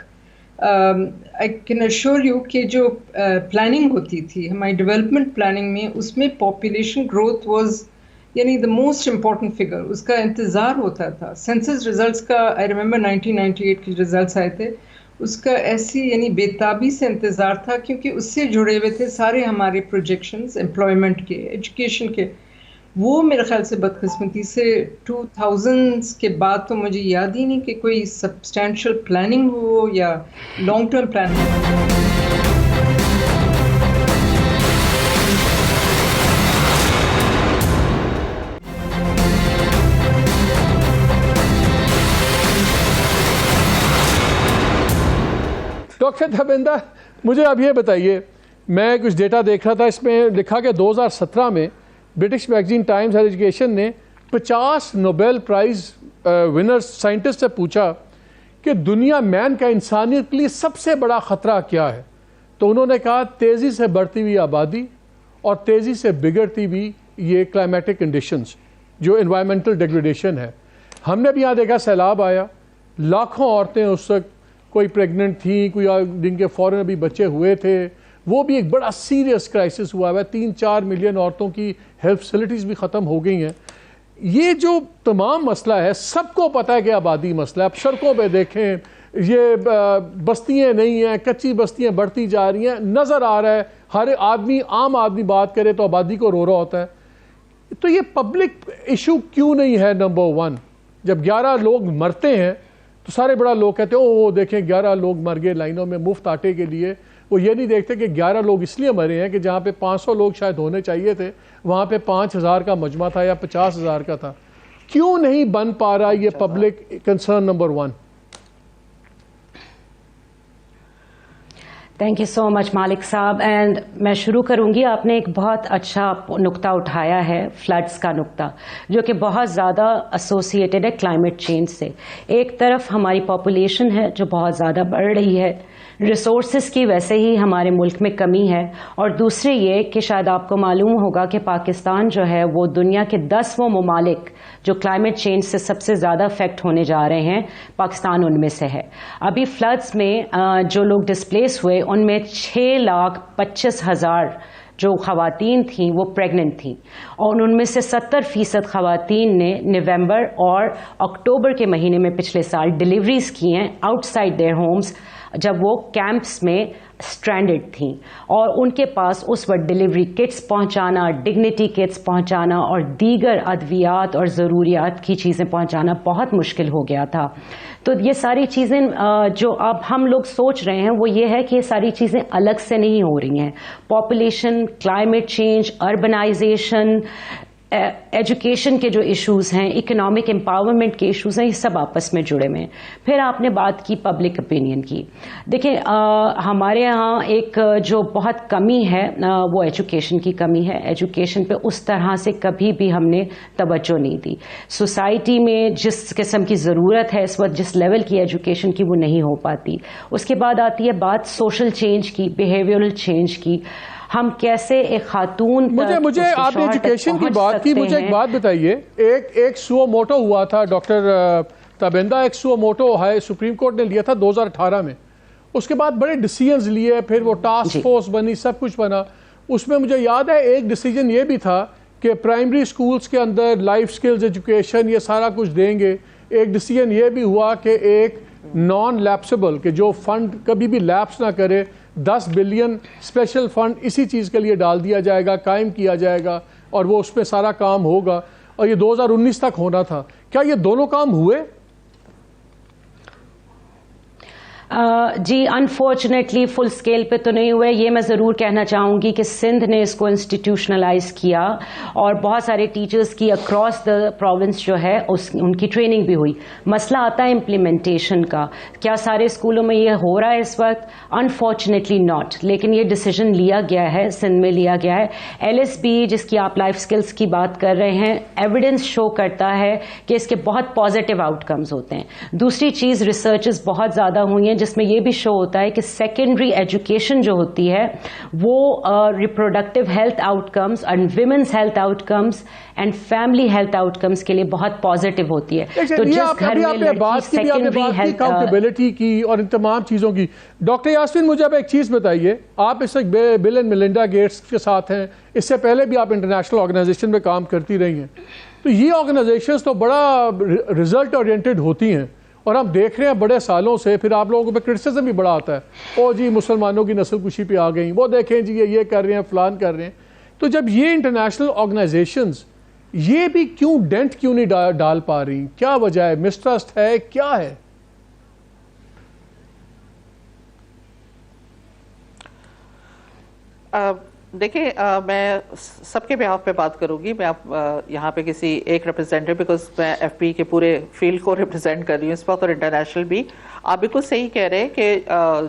آئی کین ایشور یو کہ جو پلاننگ ہوتی تھی ہماری ڈیولپمنٹ پلاننگ میں, اس میں پاپولیشن گروتھ واز یعنی دا موسٹ امپورٹنٹ فگر. اس کا انتظار ہوتا تھا. سینسس ریزلٹس کا آئی ریمبر 1998 کے ریزلٹس آئے تھے, اس کا ایسی یعنی بےتابی سے انتظار تھا, کیونکہ اس سے جڑے ہوئے تھے سارے ہمارے پروجیکشنز امپلائمنٹ کے, ایجوکیشن کے. وہ میرے خیال سے بدقسمتی سے 2000s کے بعد تو مجھے یاد ہی نہیں کہ کوئی سبسٹینشیل پلاننگ ہو یا لانگ ٹرم پلاننگ ہو. ڈاکٹر دھبیندر, مجھے اب یہ بتائیے, میں کچھ ڈیٹا دیکھ رہا تھا, اس میں لکھا کہ 2017 میں British magazine Times Higher Education نے 50 نوبیل پرائز ونرز سائنٹسٹ سے پوچھا کہ دنیا مین کا انسانیت کے لیے سب سے بڑا خطرہ کیا ہے, تو انہوں نے کہا تیزی سے بڑھتی ہوئی آبادی اور تیزی سے بگڑتی ہوئی یہ کلائمیٹک کنڈیشنز, جو انوائرمنٹل ڈیگریڈیشن ہے. ہم نے بھی یہاں دیکھا سیلاب آیا, لاکھوں عورتیں اس وقت کوئی پریگننٹ تھیں, کوئی جن کے فوراً ابھی بچے ہوئے تھے, وہ بھی ایک بڑا سیریس کرائسس ہوا ہے. 3-4 ملین عورتوں کی ہیلتھ فیسلٹیز بھی ختم ہو گئی ہیں. یہ جو تمام مسئلہ ہے سب کو پتہ ہے کہ آبادی مسئلہ ہے. اب سڑکوں پہ دیکھیں یہ بستیاں نہیں ہیں, کچی بستیاں بڑھتی جا رہی ہیں, نظر آ رہا ہے ہر آدمی, عام آدمی بات کرے تو آبادی کو رو رہا ہوتا ہے. تو یہ پبلک ایشو کیوں نہیں ہے نمبر 1؟ جب 11 لوگ مرتے ہیں تو سارے بڑا لوگ کہتے ہیں وہ دیکھیں 11 لوگ مر گئے لائنوں میں مفت آٹے کے لیے. وہ یہ نہیں دیکھتے کہ 11 لوگ اس لیے مرے ہیں کہ جہاں پہ 500 لوگ شاید ہونے چاہیے تھے وہاں پہ 5000 کا مجمع تھا یا 50,000 کا تھا. کیوں نہیں بن پا رہا یہ public concern number 1؟ Thank you so much Malik صاحب. اینڈ میں شروع کروں گی, آپ نے ایک بہت اچھا نقطہ اٹھایا ہے, فلڈز کا نقطہ, جو کہ بہت زیادہ ایسوسیٹڈ ہے کلائمیٹ چینج سے. ایک طرف ہماری پاپولیشن ہے جو بہت زیادہ بڑھ رہی ہے, ریسورسز کی ویسے ہی ہمارے ملک میں کمی ہے, اور دوسرے یہ کہ شاید آپ کو معلوم ہوگا کہ پاکستان جو ہے وہ دنیا کے 10 ممالک جو کلائمیٹ چینج سے سب سے زیادہ افیکٹ ہونے جا رہے ہیں, پاکستان ان میں سے ہے. ابھی فلڈز میں جو لوگ ڈسپلیس ہوئے ان میں 6,25,000 جو خواتین تھیں وہ پریگننٹ تھیں, اور ان میں سے 70% خواتین نے نومبر اور اکتوبر کے مہینے میں پچھلے سال ڈیلیوریز کی ہیں آؤٹ سائڈ دیئر ہومز, جب وہ کیمپس میں اسٹرینڈڈ تھیں, اور ان کے پاس اس وقت ڈیلیوری کٹس پہنچانا, ڈگنیٹی کٹس پہنچانا اور دیگر ادویات اور ضروریات کی چیزیں پہنچانا بہت مشکل ہو گیا تھا. تو یہ ساری چیزیں جو اب ہم لوگ سوچ رہے ہیں وہ یہ ہے کہ یہ ساری چیزیں الگ سے نہیں ہو رہی ہیں. Population, climate change, urbanization, education کے جو ایشوز ہیں, اکنامک امپاورمنٹ کے ایشوز ہیں, یہ سب آپس میں جڑے ہوئے ہیں. پھر آپ نے بات کی پبلک اوپینین کی. دیکھیں ہمارے یہاں ایک جو بہت کمی ہے وہ ایجوکیشن کی کمی ہے. ایجوکیشن پہ اس طرح سے کبھی بھی ہم نے توجہ نہیں دی. سوسائٹی میں جس قسم کی ضرورت ہے اس وقت, جس لیول کی ایجوکیشن کی, وہ نہیں ہو پاتی. اس کے بعد آتی ہے بات سوشل چینج کی, بیہیویئرل چینج کی. ہم کیسے ایک خاتون مجھے آپ نے ایجوکیشن کی بات کی, مجھے ایک بات بتائیے. ایک سو موٹو ہوا تھا ڈاکٹر تابندہ, ایک سو موٹو ہے سپریم کورٹ نے لیا تھا 2018 میں. اس کے بعد بڑے ڈیسیجنز لیے, پھر وہ ٹاسک فورس بنی, سب کچھ بنا. اس میں مجھے یاد ہے ایک ڈیسیجن یہ بھی تھا کہ پرائمری سکولز کے اندر لائف سکلز ایجوکیشن یہ سارا کچھ دیں گے. ایک ڈیسیجن یہ بھی ہوا کہ ایک نان لیپسیبل, کہ جو فنڈ کبھی بھی لیپس نہ کرے, 10 بلین اسپیشل فنڈ اسی چیز کے لیے ڈال دیا جائے گا, قائم کیا جائے گا, اور وہ اس پہ سارا کام ہوگا, اور یہ 2019 تک ہونا تھا. کیا یہ دونوں کام ہوئے؟ جی انفارچونیٹلی فل اسکیل پہ تو نہیں ہوئے. یہ میں ضرور کہنا چاہوں گی کہ سندھ نے اس کو انسٹیٹیوشنلائز کیا, اور بہت سارے ٹیچرز کی اکراس دا پروونس جو ہے ان کی ٹریننگ بھی ہوئی. مسئلہ آتا ہے امپلیمنٹیشن کا. کیا سارے اسکولوں میں یہ ہو رہا ہے اس وقت؟ Unfortunately not. لیکن یہ ڈیسیجن لیا گیا ہے, سندھ میں لیا گیا ہے. LSB جس کی آپ لائف اسکلس کی بات کر رہے ہیں, ایویڈنس شو کرتا ہے کہ اس کے بہت پازیٹیو آؤٹ کمز ہوتے ہیں. دوسری چیز ریسرچز بہت زیادہ ہوئی ہیں جس میں یہ بھی شو ہوتا ہے کہ سیکنڈری ایجوکیشن جو ہوتی ہے وہ reproductive health out comes and women's health out comes and family health out comes کے لیے بہت پازیٹیو ہوتی ہے. تو جس گھر میں لڑکی سیکنڈری ہیلتھ اکاؤنٹیبلٹی کی اور ان تمام چیزوں کی. ڈاکٹر یاسمین مجھے اب ایک چیز بتائیے, آپ اس وقت بل اینڈ میلنڈا گیٹس کے ساتھ ہیں, اس سے پہلے بھی آپ انٹرنیشنل آرگنائزیشن میں کام کرتی رہی ہیں. تو یہ آرگنائزیشنز تو بڑا ریزلٹ اورینٹڈ ہوتی ہیں, اور ہم دیکھ رہے ہیں بڑے سالوں سے. پھر آپ لوگوں پہ کرٹیسزم بھی بڑا آتا ہے, او جی مسلمانوں کی نسل کشی پہ آ گئیں, وہ دیکھیں جی یہ کر رہے ہیں, فلان کر رہے ہیں. تو جب یہ انٹرنیشنل آرگنائزیشنز یہ بھی کیوں ڈینٹ کیوں نہیں ڈال پا رہی؟ کیا وجہ ہے؟ مسٹرسٹ ہے, کیا ہے؟ دیکھیں میں سب کے بیہاف پہ بات کروں گی. میں آپ یہاں پہ کسی ایک ریپرزینٹیو, بیکاز میں FP کے پورے فیلڈ کو ریپرزینٹ کر رہی ہوں اس وقت, اور انٹرنیشنل بھی. آپ بالکل صحیح کہہ رہے ہیں کہ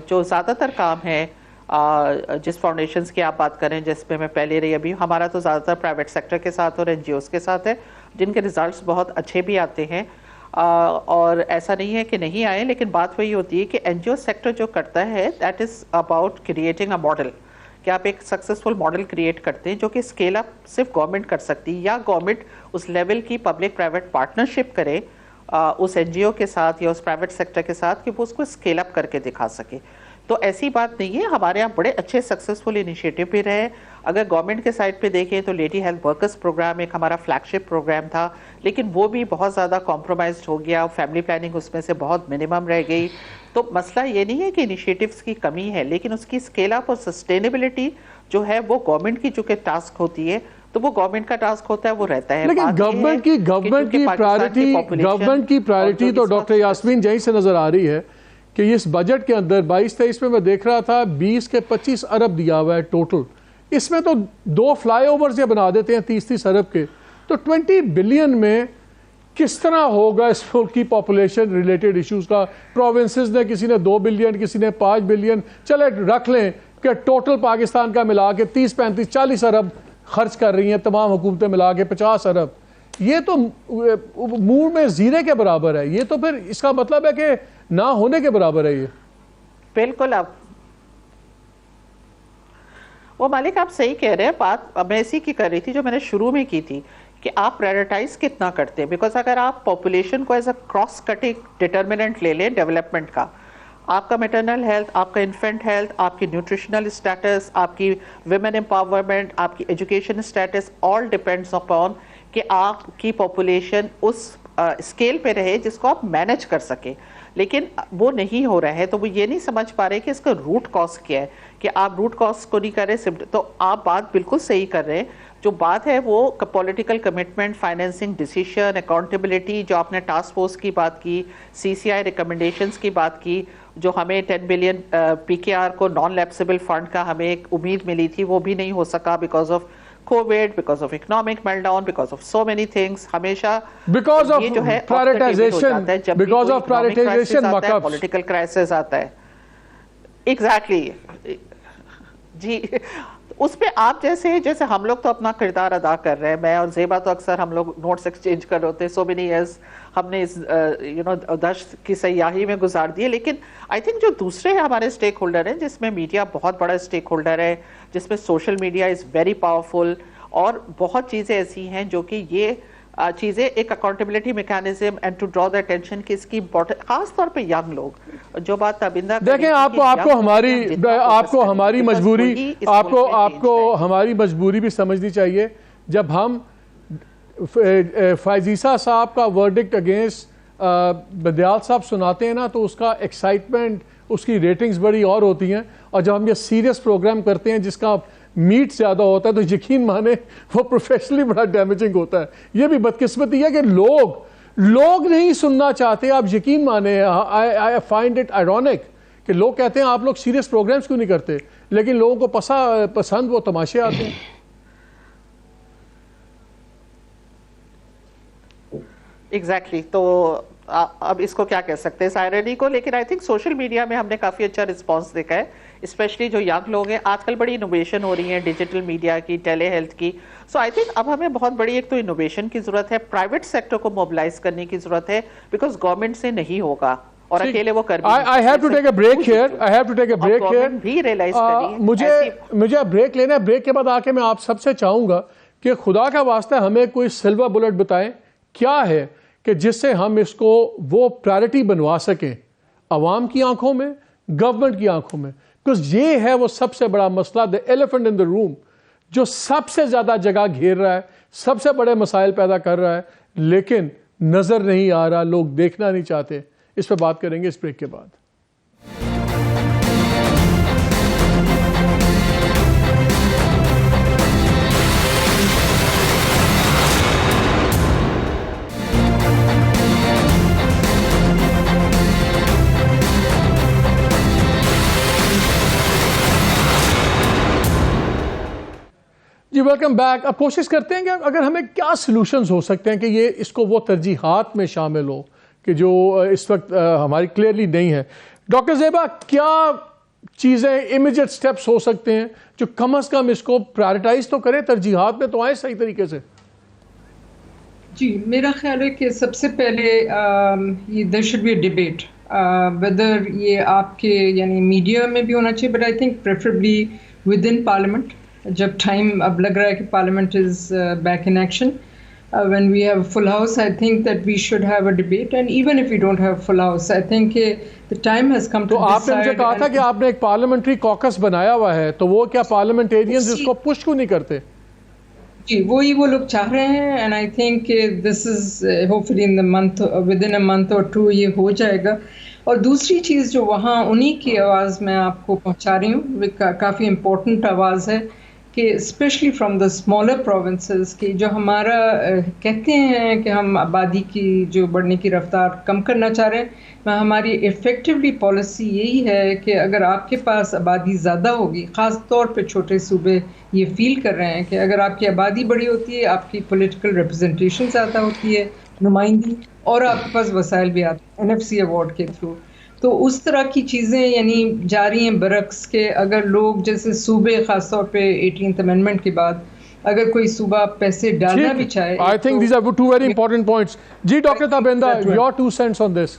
جو زیادہ تر کام ہے جس فاؤنڈیشنز کی آپ بات کریں, جس پہ میں پہلے رہی, ابھی ہمارا تو زیادہ تر پرائیویٹ سیکٹر کے ساتھ اور NGOs کے ساتھ ہے, جن کے ریزلٹس بہت اچھے بھی آتے ہیں. اور ایسا نہیں ہے کہ نہیں آئے, لیکن بات وہی ہوتی ہے کہ NGO سیکٹر جو کرتا ہے that is about creating a model, کہ آپ ایک سکسیسفل ماڈل کریٹ کرتے ہیں جو کہ اسکیل اپ صرف گورنمنٹ کر سکتی, یا گورنمنٹ اس لیول کی پبلک پرائیویٹ پارٹنرشپ کرے اس NGO کے ساتھ یا اس پرائیویٹ سیکٹر کے ساتھ کہ وہ اس کو اسکیل اپ کر کے دکھا سکے. تو ایسی بات نہیں ہے, ہمارے یہاں بڑے اچھے سکسیسفل انیشیٹو بھی رہے. اگر گورنمنٹ کے سائڈ پہ دیکھیں تو لیڈی ہیلتھ ورکرز پروگرام ایک ہمارا فلیگ شپ پروگرام تھا, لیکن وہ بھی بہت زیادہ کمپرومائزڈ ہو گیا, فیملی پلاننگ اس میں سے بہت منیمم رہ گئی. تو مسئلہ یہ نہیں ہے کہ انیشیٹوز کی کمی ہے, لیکن اس کی اسکیل اپ اور سسٹینیبلٹی جو ہے وہ گورنمنٹ کی چونکہ ٹاسک ہوتی ہے, تو وہ گورنمنٹ کا ٹاسک ہوتا ہے, وہ رہتا ہے. لیکن گورنمنٹ کی پرائرٹی تو ڈاکٹر یاسمین جہیں سے نظر آ رہی ہے کہ اس بجٹ کے اندر 22-23 میں دیکھ رہا تھا 20 کے 25 ارب دیا ہوا ہے ٹوٹل. اس میں تو 2 فلائی اوورز یہ بنا دیتے ہیں 30 ارب کے, تو 20 بلین میں کس طرح ہوگا اس ملک کی پاپولیشن ریلیٹڈ ایشوز کا؟ پروونسز نے کسی نے 2 بلین, کسی نے 5 بلین, چلے رکھ لیں کہ ٹوٹل پاکستان کا ملا کے 30-35-40 ارب خرچ کر رہی ہیں, تمام حکومتیں ملا کے 50 ارب. یہ تو منہ میں زیرے کے برابر ہے. یہ تو پھر اس کا مطلب ہے کہ نہ ہونے کے برابر ہے. یہ بالکل وہ مالک آپ صحیح کہہ رہے ہیں. بات میں اسی کی کر رہی تھی جو میں نے شروع میں کی تھی کہ آپ پرائرٹائز کتنا کرتے ہیں. بیکاز اگر آپ پاپولیشن کو as a cross cutting detriment لے لیں ڈیولپمنٹ کا, آپ کا میٹرنل ہیلتھ, آپ کا انفینٹ ہیلتھ, آپ کی نیوٹریشنل اسٹیٹس, آپ کی ویمن امپاورمنٹ, آپ کی education status, all depends upon کہ آپ کی پاپولیشن اس اسکیل پہ رہے جس کو آپ مینج کر سکیں. لیکن وہ نہیں ہو رہا ہے, تو وہ یہ نہیں سمجھ پا رہے کہ اس کا روٹ کاز کیا ہے, کہ آپ روٹ کاز کو نہیں کر رہے. تو آپ بات بالکل صحیح کر رہے ہیں. جو بات ہے وہ political commitment, financing decision, accountability, جو آپ نے ٹاسک فورس کی بات کی, CCI ریکمنڈیشنز کی بات کی, جو ہمیں 10 بلین PKR کو نان لیپسیبل فنڈ کا ہمیں ایک امید ملی تھی, وہ بھی نہیں ہو سکا because of Covid, because of economic melt down, because of so many things. ہمیشہ یہ جو ہے پولیٹیکل کرائسس آتا ہے. ایگزیکٹلی جی, اس پہ آپ جیسے ہم لوگ تو اپنا کردار ادا کر رہے ہیں. میں اور زیبا تو اکثر ہم لوگ نوٹس ایکسچینج کر رہے ہوتے ہیں. سو مینی ایئرز ہم نے اس دشت کی سیاحی میں گزار دیے. لیکن آئی تھنک جو دوسرے ہمارے اسٹیک ہولڈر ہیں, جس میں میڈیا بہت بڑا اسٹیک ہولڈر ہے, جس میں social media is very powerful, اور بہت چیزیں ایسی ہیں جو کہ یہ چیزیں ایک accountability mechanism and to draw the attention کی اس کی امپورٹنٹ, خاص طور پہ ینگ لوگ. جو بات ابندہ دیکھیں, آپ کو ہماری مجبوری بھی سمجھنی چاہیے. جب ہم فائزیسا صاحب کا ورڈکٹ اگینسٹ بدیال صاحب سناتے ہیں نا, تو اس کا ایکسائٹمنٹ, اس کی ریٹنگز بڑی اور ہوتی ہیں. اور جب ہم یہ سیریس پروگرام کرتے ہیں جس کا میٹ زیادہ ہوتا ہے, تو یقین مانے وہ پروفیشنلی بڑا ڈیمیجنگ ہوتا ہے. یہ بھی بدقسمتی ہے کہ لوگ نہیں سننا چاہتے. آپ یقین مانے, I find it ironic کہ لوگ کہتے ہیں آپ لوگ سیریس پروگرامز کیوں نہیں کرتے, لیکن لوگوں کو پسند وہ تماشے آتے ہیں. ایگزیکٹلی. تو اب اس کو کیا کہہ سکتے ہیں, سائرنی کو. لیکن آئی تھنک سوشل میڈیا میں ہم نے کافی اچھا رسپانس دیکھا ہے, اسپیشلی جو ینگ لوگ ہیں. آج کل بڑی انوویشن ہو رہی ہیں ڈیجیٹل میڈیا کی, ٹیلی ہیلتھ کی. سو آئی تھنک اب ہمیں بہت بڑی ایک تو انوویشن کی ضرورت ہے, پرائیویٹ سیکٹر کو موبلائز کرنے کی ضرورت ہے, بیکاز گورنمنٹ سے نہیں ہوگا, اور اکیلے وہ کر بھی. I have to take a break here. بھی ریلائز کریے مجھے بریک لینا ہے. بریک کے بعد آ کے میں آپ سب سے چاہوں گا کہ خدا کا واسطہ ہمیں کوئی سلور بلٹ بتائیں, کیا ہے کہ جس سے ہم اس کو وہ پرائرٹی بنوا سکیں عوام کی آنکھوں میں, گورنمنٹ کی آنکھوں میں. بیکاز یہ ہے وہ سب سے بڑا مسئلہ, the elephant in the room, جو سب سے زیادہ جگہ گھیر رہا ہے, سب سے بڑے مسائل پیدا کر رہا ہے, لیکن نظر نہیں آ رہا, لوگ دیکھنا نہیں چاہتے. اس پہ بات کریں گے اس بریک کے بعد. جی ویلکم بیک. اب کوشش کرتے ہیں کہ اگر ہمیں کیا سلوشنز ہو سکتے ہیں کہ یہ اس کو وہ ترجیحات میں شامل ہو کہ جو اس وقت ہماری کلیئرلی نہیں ہے. ڈاکٹر زیبا, کیا چیزیں امیجیٹ سٹیپس ہو سکتے ہیں جو کم از کم اس کو پرائرٹائز تو کریں, ترجیحات میں تو آئیں صحیح طریقے سے؟ جی, میرا خیال ہے کہ سب سے پہلے یہ there should be a debate whether یہ آپ کے یعنی میڈیا میں بھی ہونا چاہیے, but I think preferably with in parliament, جب ٹائم اب لگ رہا ہے کہ parliament is back in action. when we have a full house, I think that we should have a debate. And even if we don't have a full house, I think the time has come to تو آپ نے مجھے decide. کہا تھا کہ آپ نے ایک پارلیمنٹری کوکس بنایا ہوا ہے, تو وہ کیا پارلیمنٹیرینز اس کو پش کیوں نہیں کرتے؟ جی وہی وہ لوگ چاہ رہے ہیں, and I think this is hopefully in the month with in a month اور 2 یہ ہو جائے گا. اور دوسری چیز جو وہاں انہی کی آواز میں آپ کو پہنچا رہی ہوں, وہ کافی امپورٹنٹ آواز ہے کہ especially from the smaller provinces کی جو ہمارا کہتے ہیں کہ ہم آبادی کی جو بڑھنے کی رفتار کم کرنا چاہ رہے ہیں, ہماری افیکٹولی پالیسی یہی ہے کہ اگر آپ کے پاس آبادی زیادہ ہوگی, خاص طور پہ چھوٹے صوبے یہ فیل کر رہے ہیں کہ اگر آپ کی آبادی بڑی ہوتی ہے, آپ کی پولیٹیکل ریپرزنٹیشن زیادہ ہوتی ہے, نمائندگی, اور آپ کے پاس وسائل بھی آتے ہیں NFC ایوارڈ کے تھرو, تو اس طرح کی چیزیں یعنی جاری ہیں برعکس کہ اگر لوگ جیسے صوبے خاص طور پہ 18th امینڈمنٹ کے بعد اگر کوئی صوبہ پیسے ڈالنا بھی چاہے. I think these are 2 very important points. جی doctor Tabinda, your 2 cents on this.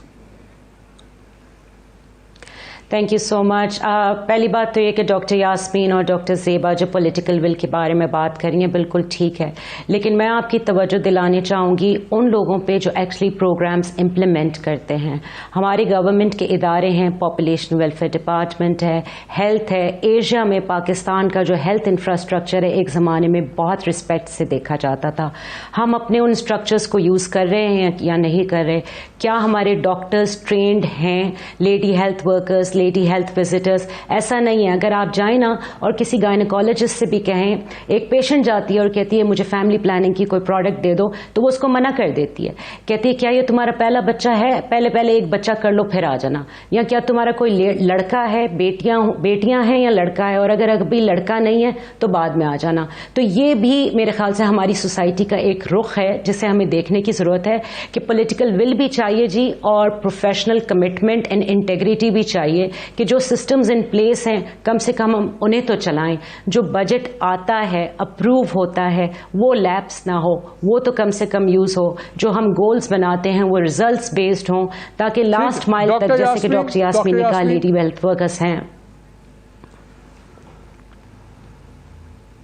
Thank you so much. پہلی بات تو یہ کہ ڈاکٹر یاسمین اور ڈاکٹر زیبا جو پولیٹیکل ول کے بارے میں بات کر رہی ہیں بالکل ٹھیک ہے, لیکن میں آپ کی توجہ دلانے چاہوں گی ان لوگوں پہ جو ایکچولی پروگرامز امپلیمنٹ کرتے ہیں. ہماری گورنمنٹ کے ادارے ہیں, پاپولیشن ویلفیئر ڈپارٹمنٹ ہے, ہیلتھ ہے. ایشیا میں پاکستان کا جو ہیلتھ انفراسٹرکچر ہے ایک زمانے میں بہت رسپیکٹ سے دیکھا جاتا تھا. ہم اپنے ان اسٹرکچرز کو یوز کر رہے ہیں یا نہیں کر رہے؟ کیا ہمارے ڈاکٹرز ٹرینڈ ہیں؟ Lady health workers, lady health visitors, ایسا نہیں ہے. اگر آپ جائیں نا اور کسی گائنیکالوجسٹ سے بھی کہیں, ایک پیشنٹ جاتی ہے اور کہتی ہے مجھے فیملی پلاننگ کی کوئی پروڈکٹ دے دو, تو وہ اس کو منع کر دیتی ہے, کہتی ہے کیا یہ تمہارا پہلا بچہ ہے, پہلے ایک بچہ کر لو پھر آ جانا, یا کیا تمہارا کوئی لڑکا ہے, بیٹیاں ہیں یا لڑکا ہے, اور اگر ابھی لڑکا نہیں ہے تو بعد میں آ جانا. تو یہ بھی میرے خیال سے ہماری سوسائٹی کا ایک رخ ہے جسے ہمیں دیکھنے کی ضرورت ہے کہ پولیٹیکل ول بھی چاہیے جی, اور پروفیشنل کمٹمنٹ اینڈ انٹیگریٹی بھی چاہیے کہ جو سسٹمز ان پلیس ہیں کم سے کم ہم انہیں تو چلائیں. جو بجٹ آتا ہے, اپروو ہوتا ہے, وہ لیپس نہ ہو, وہ تو کم سے کم یوز ہو. جو ہم گولز بناتے ہیں وہ ریزلٹس بیسڈ ہوں, تاکہ لاسٹ مائل تک, جیسے کہ ڈاکٹر یاسمین نے کہا, لیڈی ہیلتھ ورکرز ہیں.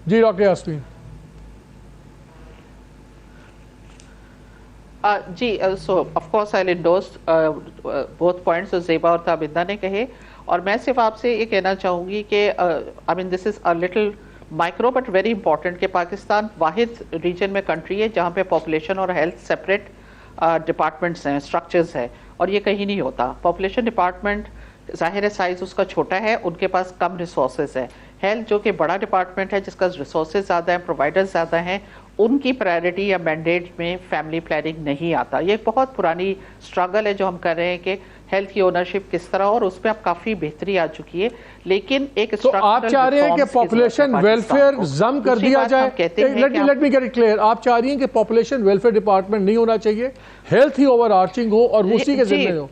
جی ڈاکٹر یاسمین. جی so of course I endorse both points جو زیبا اور تابندہ نے کہے, اور میں صرف آپ سے یہ کہنا چاہوں گی کہ I mean this is a little micro bit very important کہ پاکستان واحد ریجن میں کنٹری ہے جہاں پہ پاپولیشن اور ہیلتھ سپریٹ ڈپارٹمنٹس ہیں, اسٹرکچرز ہیں, اور یہ کہیں نہیں ہوتا. پاپولیشن ڈپارٹمنٹ ظاہر سائز اس کا چھوٹا ہے, ان کے پاس کم ریسورسز ہیں. ہیلتھ جو کہ بڑا ڈپارٹمنٹ ہے جس کا ریسورسز زیادہ ہیں, پرووائڈرز زیادہ ہیں, ان کی پرائرٹی یا مینڈیٹ میں فیملی پلاننگ نہیں آتا. یہ ایک بہت پرانی اسٹرگل ہے جو ہم کر رہے ہیں کہ ہیلتھ کی اونرشپ کس طرح, اور اس پہ اب کافی بہتری آ چکی ہے. لیکن ایک تو آپ چاہ رہے ہیں کہ پاپولیشن ویلفیئر ضم کر دیا جائے؟ Let me get it clear. آپ چاہ رہی ہیں کہ پاپولیشن ویلفیئر ڈپارٹمنٹ نہیں ہونا چاہیے, ہیلتھ ہی اوور آرچنگ ہو اور اسی کے ذمہ ہو؟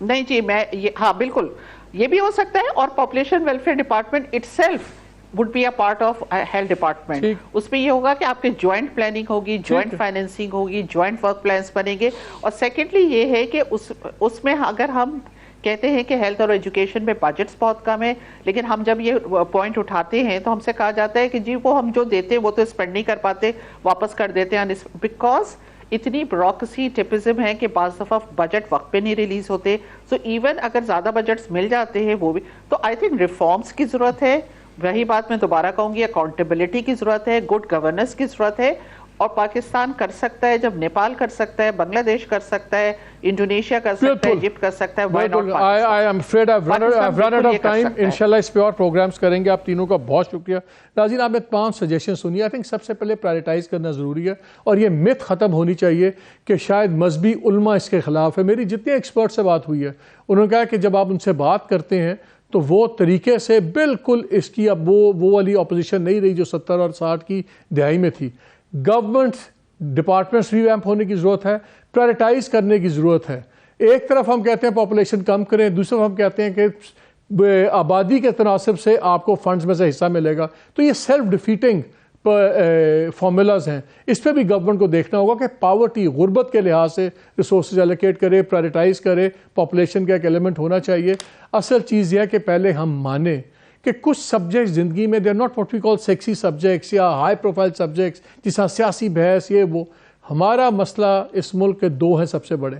نہیں جی, میں ہاں بالکل یہ بھی ہو سکتا ہے, اور population welfare department it self would be a part of health department. اس میں یہ ہوگا کہ آپ کے جوائنٹ پلاننگ ہوگی, جوائنٹ فائنینسنگ ہوگی, جوائنٹ ورک پلانس بنیں گے. اور سیکنڈلی یہ ہے کہ اس میں اگر ہم کہتے ہیں کہ ہیلتھ اور ایجوکیشن میں بجٹس بہت کم ہے, لیکن ہم جب یہ پوائنٹ اٹھاتے ہیں تو ہم سے کہا جاتا ہے کہ جی وہ ہم جو دیتے ہیں وہ تو اسپینڈ نہیں کر پاتے, واپس کر دیتے ہیں, بیکاز اتنی بیوروکریسی ٹپزم ہے کہ بعض دفعہ بجٹ وقت پہ نہیں ریلیز ہوتے. سو ایون اگر زیادہ بجٹس مل جاتے ہیں وہ بھی, تو آئی تھنک ریفارمس کی ضرورت ہے. وہی بات میں دوبارہ کہوں گی, اکاؤنٹیبلٹی کی ضرورت ہے, گڈ گورننس کی ضرورت ہے. اور پاکستان کر سکتا ہے جب نیپال کر سکتا ہے, بنگلہ دیش کر سکتا ہے, انڈونیشیا کر سکتا ہے, ایجپٹ کر سکتا ہے, why not Pakistan? I am afraid I've run out of time. انشاءاللہ اس پہ اور پروگرامز کریں گے. آپ تینوں کا بہت شکریہ. ناظرین, آپ نے تمام سجیشن سنی. آئی تھنک سب سے پہلے پرائرٹائز کرنا ضروری ہے, اور یہ مت ختم ہونی چاہیے کہ شاید مذہبی علماء اس کے خلاف ہے. میری جتنے ایکسپرٹ سے بات ہوئی ہے انہوں نے کہا کہ جب آپ ان سے بات کرتے ہیں تو وہ طریقے سے بالکل اس کی اب وہ والی اپوزیشن نہیں رہی جو 70 اور 60 کی دہائی میں تھی. گورنمنٹ ڈپارٹمنٹس ری ویمپ ہونے کی ضرورت ہے, پرائرٹائز کرنے کی ضرورت ہے. ایک طرف ہم کہتے ہیں پاپولیشن کم کریں, دوسری طرف ہم کہتے ہیں کہ آبادی کے تناسب سے آپ کو فنڈز میں سے حصہ ملے گا. تو یہ سیلف ڈیفیٹنگ فارمولاز ہیں. اس پہ بھی گورنمنٹ کو دیکھنا ہوگا کہ پاورٹی, غربت کے لحاظ سے ریسورسز ایلوکیٹ کرے, پرائرٹائز کرے. پاپولیشن کا ایک ایلیمنٹ ہونا چاہیے. اصل چیز یہ ہے کہ پہلے ہم مانیں کہ کچھ سبجیکٹس زندگی میں they are not what we call sexy subjects یا ہائی پروفائل سبجیکٹس جس طرح سیاسی بحث یہ وہ. ہمارا مسئلہ اس ملک کے دو ہیں سب سے بڑے,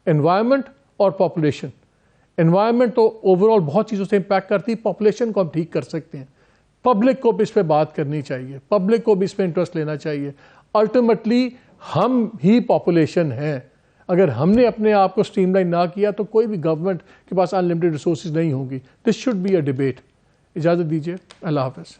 انوائرمنٹ اور پاپولیشن. انوائرمنٹ تو اوور آل بہت چیزوں سے امپیکٹ کرتی, پاپولیشن کو ہم ٹھیک کر سکتے ہیں. پبلک کو بھی اس پہ بات کرنی چاہیے, پبلک کو بھی اس پہ انٹرسٹ لینا چاہیے. الٹیمیٹلی ہم ہی پاپولیشن ہیں. اگر ہم نے اپنے آپ کو اسٹریم لائن نہ کیا تو کوئی بھی گورنمنٹ کے پاس ان لمیٹڈ ریسورسز نہیں ہوگی. This should be a debate. اجازت دیجیے, اللہ حافظ.